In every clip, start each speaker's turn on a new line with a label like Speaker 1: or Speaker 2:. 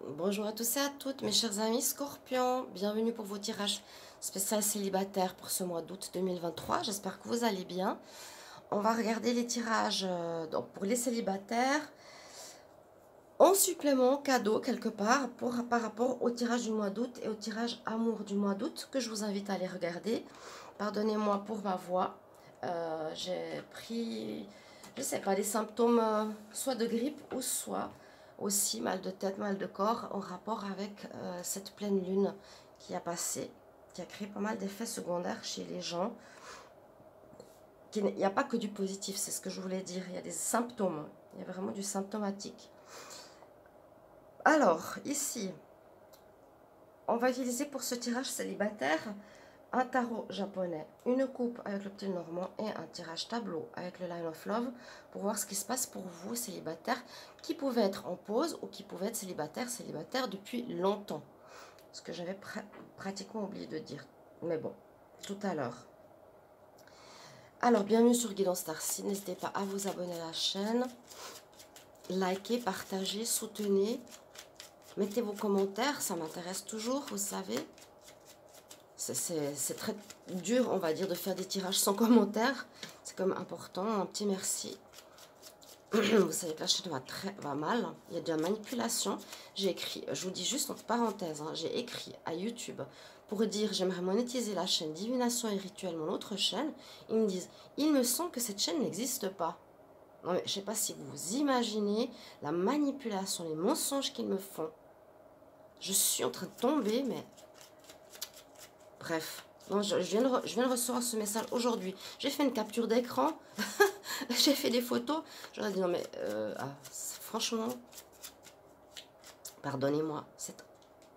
Speaker 1: Bonjour à tous et à toutes mes chers amis Scorpions, bienvenue pour vos tirages spécial célibataire pour ce mois d'août 2023, j'espère que vous allez bien. On va regarder les tirages donc pour les célibataires en supplément cadeau quelque part par rapport au tirage du mois d'août et au tirage amour du mois d'août que je vous invite à aller regarder. Pardonnez-moi pour ma voix, j'ai pris, je sais pas, des symptômes soit de grippe ou soit aussi mal de tête, mal de corps en rapport avec cette pleine lune qui a passé, qui a créé pas mal d'effets secondaires chez les gens. Il n'y a pas que du positif, c'est ce que je voulais dire, il y a des symptômes, il y a vraiment du symptomatique. Alors, ici, on va utiliser pour ce tirage célibataire un tarot japonais, une coupe avec le petit normand et un tirage tableau avec le Line of Love pour voir ce qui se passe pour vous, célibataires, qui pouvaient être en pause ou qui pouvaient être célibataires depuis longtemps. Ce que j'avais pratiquement oublié de dire. Mais bon, tout à l'heure. Alors, bienvenue sur Guidance Starseed. N'hésitez pas à vous abonner à la chaîne, liker, partager, soutenir. Mettez vos commentaires, ça m'intéresse toujours, vous savez. C'est très dur, on va dire, de faire des tirages sans commentaires. C'est comme important. Un petit merci. Vous savez que la chaîne va mal. Il y a de la manipulation. J'ai écrit, je vous dis juste entre parenthèses, hein, j'ai écrit à YouTube pour dire j'aimerais monétiser la chaîne Divination et Rituel, mon autre chaîne. Ils me disent, il me semble que cette chaîne n'existe pas. Non mais je ne sais pas si vous imaginez la manipulation, les mensonges qu'ils me font. Je suis en train de tomber, mais... Bref, non, je viens de recevoir ce message aujourd'hui. J'ai fait une capture d'écran, j'ai fait des photos. J'aurais dit non mais franchement, pardonnez-moi cette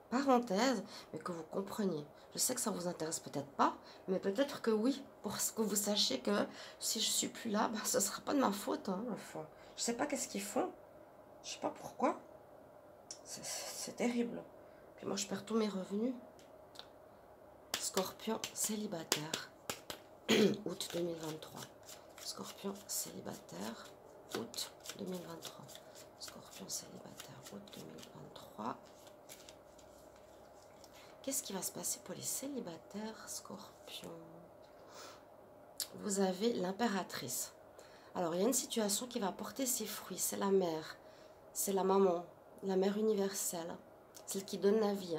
Speaker 1: parenthèse, mais que vous compreniez. Je sais que ça vous intéresse peut-être pas, mais peut-être que oui, pour que vous sachiez que si je suis plus là, ben, ce ne sera pas de ma faute. Hein, enfin, je sais pas qu'est-ce qu'ils font, je sais pas pourquoi. C'est terrible. Puis moi je perds tous mes revenus. Scorpion célibataire, août 2023. Scorpion célibataire, août 2023. Scorpion célibataire, août 2023. Qu'est-ce qui va se passer pour les célibataires Scorpion? Vous avez l'impératrice. Alors, il y a une situation qui va porter ses fruits. C'est la mère, c'est la maman, la mère universelle, celle qui donne la vie.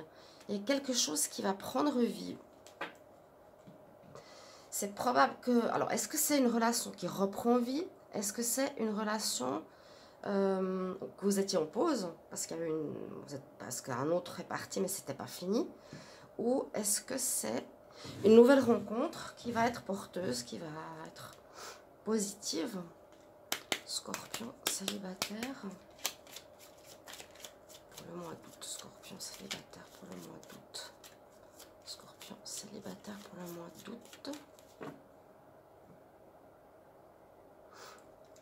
Speaker 1: Il y a quelque chose qui va prendre vie. C'est probable que... Alors, est-ce que c'est une relation qui reprend vie? Est-ce que c'est une relation que vous étiez en pause parce qu'il y avait parce qu'un autre est parti mais c'était pas fini? Ou est-ce que c'est une nouvelle rencontre qui va être porteuse, qui va être positive? Scorpion célibataire pour le mois d'août. Scorpion célibataire pour le mois d'août. Scorpion célibataire pour le mois d'août.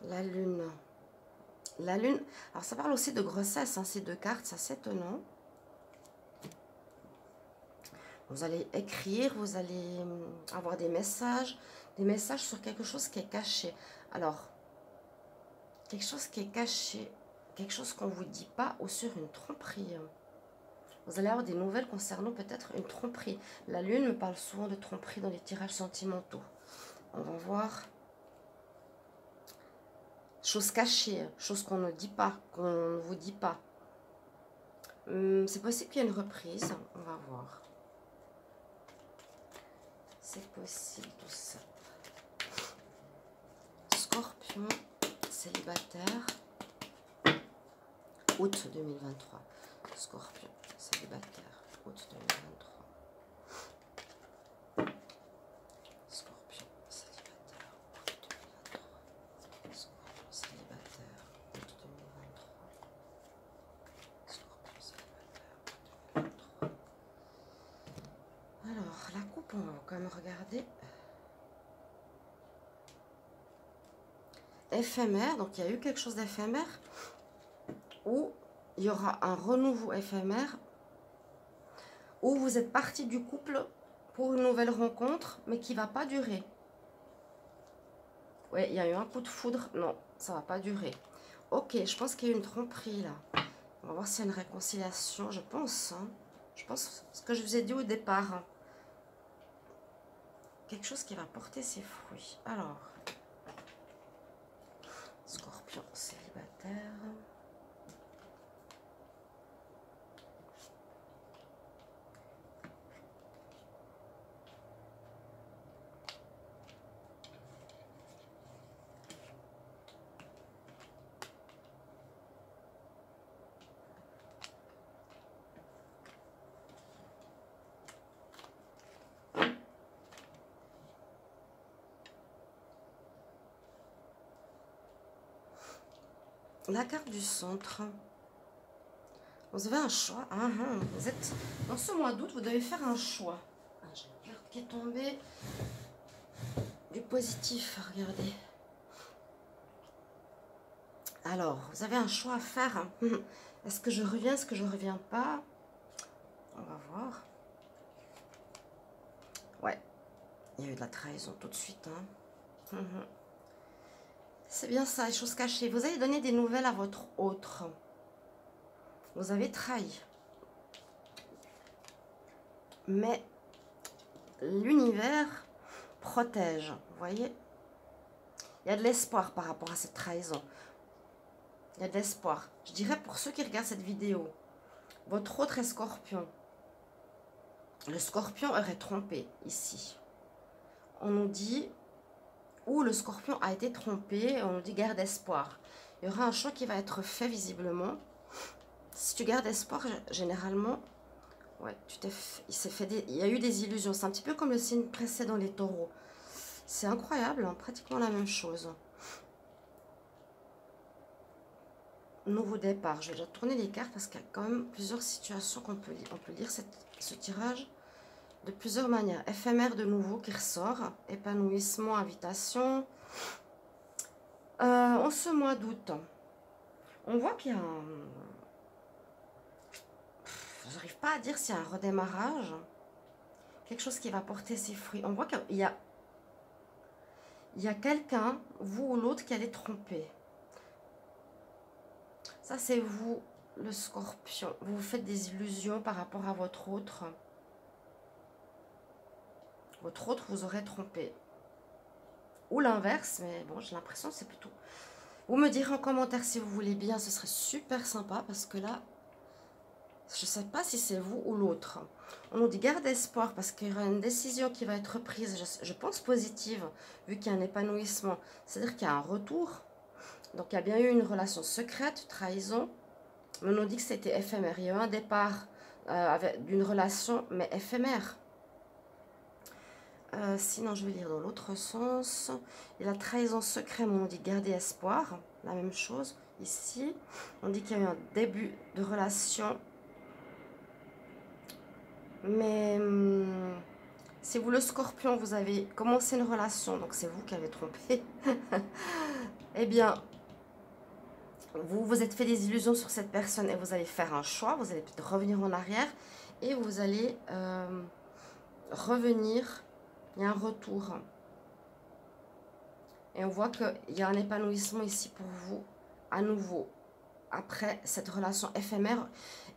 Speaker 1: La lune. La lune, alors ça parle aussi de grossesse, hein, ces deux cartes, ça c'est étonnant. Vous allez écrire, vous allez avoir des messages sur quelque chose qui est caché. Alors, quelque chose qui est caché, quelque chose qu'on ne vous dit pas ou sur une tromperie. Vous allez avoir des nouvelles concernant peut-être une tromperie. La lune me parle souvent de tromperie dans les tirages sentimentaux. On va voir... Chose cachée, chose qu'on ne dit pas, qu'on ne vous dit pas. C'est possible qu'il y ait une reprise, on va voir. C'est possible tout ça. Scorpion, célibataire, août 2023. Scorpion, célibataire, août 2023. Scorpion, célibataire, août 2023. Scorpion, célibataire, août 2023. Scorpion, célibataire, août 2023. Alors, la coupe, on va quand même regarder. Éphémère, donc il y a eu quelque chose d'éphémère, ou il y aura un renouveau éphémère, ou vous êtes parti du couple pour une nouvelle rencontre, mais qui ne va pas durer. Oui, il y a eu un coup de foudre, non, ça ne va pas durer. Ok, je pense qu'il y a eu une tromperie là. On va voir s'il y a une réconciliation, je pense. Hein. Je pense ce que je vous ai dit au départ. Hein. Quelque chose qui va porter ses fruits. Alors, Scorpion célibataire. La carte du centre. Vous avez un choix. Vous êtes dans ce mois d'août, vous devez faire un choix. J'ai une carte qui est tombée. Du positif, regardez. Alors, vous avez un choix à faire. Est-ce que je reviens, est-ce que je reviens pas? On va voir. Ouais, il y a eu de la trahison tout de suite. Hein. C'est bien ça, les choses cachées. Vous allez donner des nouvelles à votre autre. Vous avez trahi. Mais l'univers protège. Vous voyez? Il y a de l'espoir par rapport à cette trahison. Il y a de l'espoir. Je dirais pour ceux qui regardent cette vidéo, votre autre est Scorpion. Le Scorpion aurait trompé ici. On nous dit, où le Scorpion a été trompé, on nous dit garde espoir. Il y aura un choix qui va être fait visiblement. Si tu gardes espoir, généralement, ouais, il y a eu des illusions. C'est un petit peu comme le signe précédent, les taureaux. C'est incroyable, hein, pratiquement la même chose. Nouveau départ. Je vais déjà tourner les cartes parce qu'il y a quand même plusieurs situations qu'on peut lire. On peut lire ce tirage de plusieurs manières. Éphémère de nouveau qui ressort. Épanouissement, invitation. En ce mois d'août, on voit qu'il y a un... J'arrive pas à dire s'il y a un redémarrage. Quelque chose qui va porter ses fruits. On voit qu'il y a quelqu'un, vous ou l'autre, qui allait tromper. Ça, c'est vous, le Scorpion. Vous vous faites des illusions par rapport à votre autre. Votre autre vous aurait trompé. Ou l'inverse, mais bon, j'ai l'impression que c'est plutôt... Vous me direz en commentaire si vous voulez bien, ce serait super sympa parce que là, je ne sais pas si c'est vous ou l'autre. On nous dit garde espoir parce qu'il y aura une décision qui va être prise, je pense positive, vu qu'il y a un épanouissement. C'est-à-dire qu'il y a un retour. Donc il y a bien eu une relation secrète, trahison. Mais on nous dit que c'était éphémère. Il y a eu un départ d'une relation, mais éphémère. Sinon, je vais lire dans l'autre sens. Et la trahison secrète, on dit garder espoir. La même chose ici. On dit qu'il y a eu un début de relation. Mais si vous, le Scorpion, vous avez commencé une relation, donc c'est vous qui avez trompé, eh bien, vous vous êtes fait des illusions sur cette personne et vous allez faire un choix. Vous allez peut-être revenir en arrière et vous allez revenir. Il y a un retour. Et on voit qu'il y a un épanouissement ici pour vous, à nouveau. Après cette relation éphémère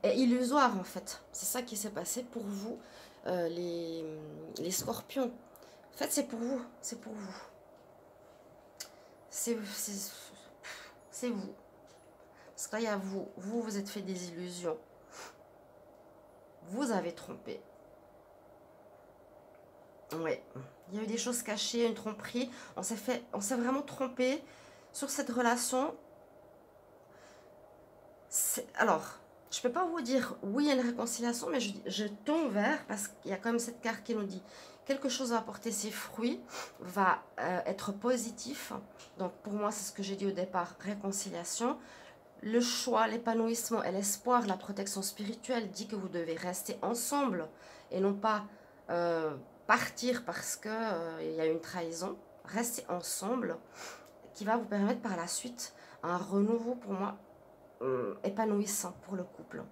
Speaker 1: et illusoire, en fait. C'est ça qui s'est passé pour vous, les Scorpions. En fait, c'est pour vous. C'est pour vous. C'est vous. Parce que là, il y a vous. Vous, vous êtes fait des illusions. Vous avez trompé. Oui, il y a eu des choses cachées, une tromperie. On s'est vraiment trompé sur cette relation. Alors, je ne peux pas vous dire oui, il y a une réconciliation, mais je tombe vers, parce qu'il y a quand même cette carte qui nous dit quelque chose va apporter ses fruits, va être positif. Donc pour moi, c'est ce que j'ai dit au départ, réconciliation. Le choix, l'épanouissement et l'espoir, la protection spirituelle dit que vous devez rester ensemble et non pas partir parce qu'il y a une trahison. Restez ensemble qui va vous permettre par la suite un renouveau pour moi épanouissant pour le couple.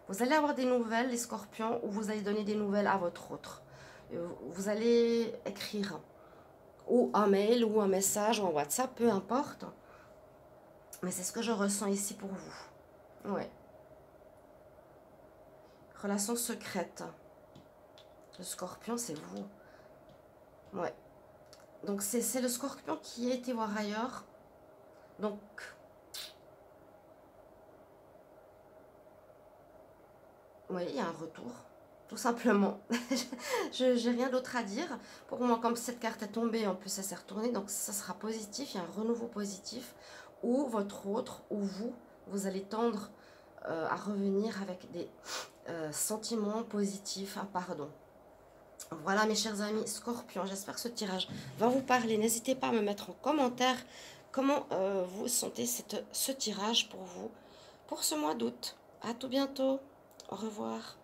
Speaker 1: Vous allez avoir des nouvelles, les Scorpions, ou vous allez donner des nouvelles à votre autre. Vous allez écrire ou un mail ou un message ou un WhatsApp, peu importe. Mais c'est ce que je ressens ici pour vous. Ouais. Relation secrète. Le scorpion, c'est vous. Ouais. Donc, c'est le scorpion qui a été voir ailleurs. Donc, oui, il y a un retour. Tout simplement. Je n'ai rien d'autre à dire. Pour moi, comme cette carte est tombée, en plus, elle s'est retournée. Donc, ça sera positif. Il y a un renouveau positif. Ou votre autre, ou vous, vous allez tendre à revenir avec des sentiments positifs, un pardon. Voilà mes chers amis Scorpion, j'espère que ce tirage va vous parler. N'hésitez pas à me mettre en commentaire comment vous sentez ce tirage pour vous, pour ce mois d'août. À tout bientôt, au revoir.